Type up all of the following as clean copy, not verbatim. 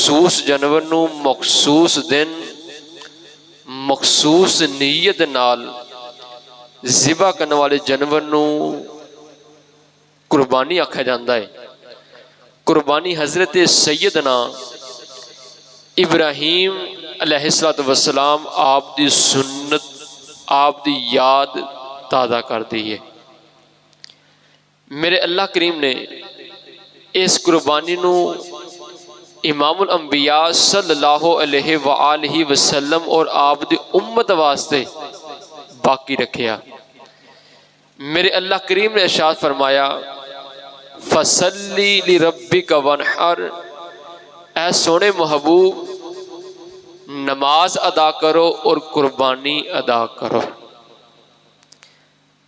مخصوص جانور نو مخصوص دن مخصوص نیت نال ذبح کرنے والے جانور نو قربانی آکھا جاندہ ہے۔ قربانی حضرت سیدنا ابراہیم علیہ السلام آپ دی سنت آپ دی یاد تازہ کر دی ہے۔ میرے اللہ کریم نے اس قربانی نو امام الانبیاء صلی اللہ علیہ وآلہ وسلم اور آپ دی امت واسطے باقی رکھیا۔ میرے اللہ کریم نے ارشاد فرمایا فَصَلِّ لِرَبِّكَ وَانْحَرْ، اے سونے محبوب نماز ادا کرو اور قربانی ادا کرو۔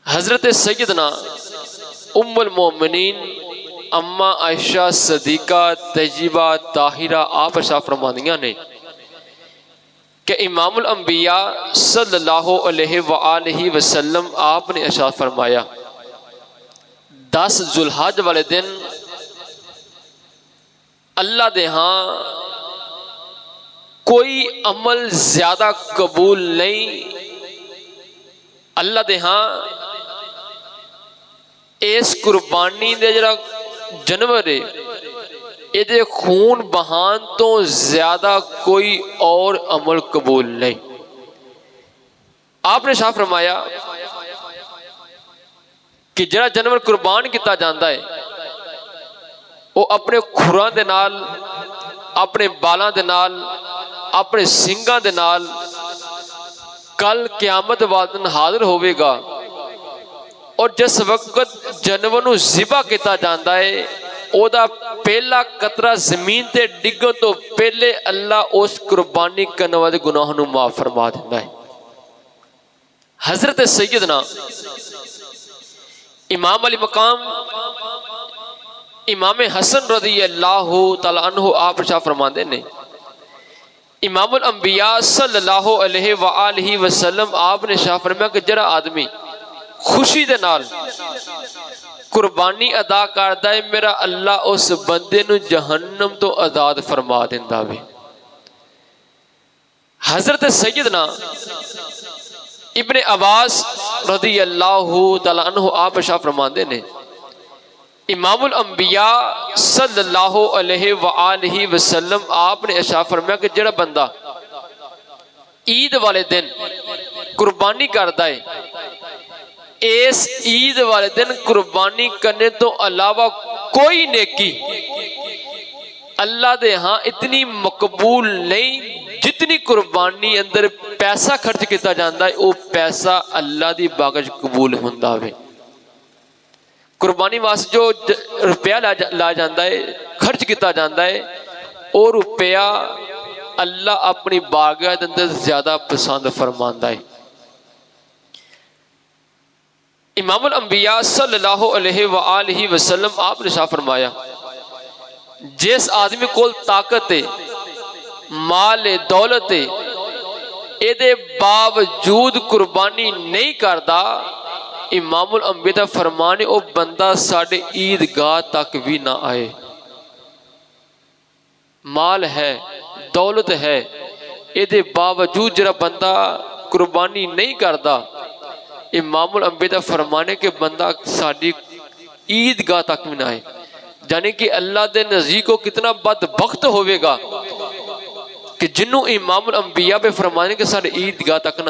حضرت سیدنا ام المومنین اما عائشہ صدیقہ طیبہ طاہرہ آپ ارشاد فرماندیاں نے کہ امام الانبیاء صلی اللہ علیہ وآلہ وسلم آپ نے ارشاد فرمایا 10 ذوالحج والے دن اللہ دے ہاں کوئی عمل زیادہ قبول نہیں، اللہ دے ہاں اس قربانی دے جڑا جانور ہے یہ دے خون بہان تو زیادہ کوئی اور عمل قبول نہیں۔ آپ نے شاہ فرمایا کہ جڑا جانور قربان کیتا جاندہ ہے وہ اپنے کھراں دے نال، اپنے بالاں دے نال، اپنے سنگاں دے نال کل قیامت والدن حاضر ہوئے گا، اور جس وقت جانور نو ذبح کیتا جاندہ ہے او دا پہلا قطرہ زمین تے ڈگن تو پہلے اللہ اس قربانی کرنے والے گناہ نو معاف فرما دینا ہے۔ حضرت سیدنا امام علی مقام امام حسن رضی اللہ تعالیٰ عنہ آپ ارشاد فرماندے نے امام الانبیاء صلی اللہ علیہ وآلہ وسلم آپ نے شاہ فرمایا کہ جڑا آدمی خوشی دے نال قربانی ادا کردہ ہے میرا اللہ اس بندے نو جہنم تو آزاد فرما دیندہ بھی۔ حضرت سیدنا ابن عباس رضی اللہ تعالیٰ عنہ آپ ارشاد فرماندے نے امام الانبیاء صلی اللہ علیہ وآلہ وسلم آپ نے ارشاد فرمایا کہ جڑا بندہ عید والے دن قربانی کردہ ہے اس عید والے دن قربانی کرنے تو علاوہ کوئی نیکی اللہ دے ہاں اتنی مقبول نہیں جتنی قربانی اندر پیسہ خرچ کیتا جاندہ ہے وہ پیسہ اللہ دی باغج قبول ہوندہ ہے۔ قربانی واسطے جو روپیہ لا جاندہ ہے خرچ کیتا جاندہ ہے اور روپیہ اللہ اپنی باغج اندر زیادہ پسند فرماندہ ہے۔ امام الانبیاء صلی اللہ علیہ وآلہ وسلم آپ نے شاہ فرمایا جس آدمی کول طاقت ہے مال دولت ہے اے دے باوجود قربانی نہیں کردہ امام الانبیاء دا فرمانے او بندہ ساڑھے عیدگاہ تک بھی نہ آئے۔ مال ہے دولت ہے اے دے باوجود جرا بندہ قربانی نہیں کردہ امام الانبیاء فرمانے کے بندہ ساڑھی عیدگاہ تک میں نہ آئے، یعنی کہ اللہ دے نزدیک کو کتنا بدبخت ہوئے گا کہ جنہوں امام الانبیاء پہ فرمانے کے ساڑھی عیدگاہ تک نہ آئے۔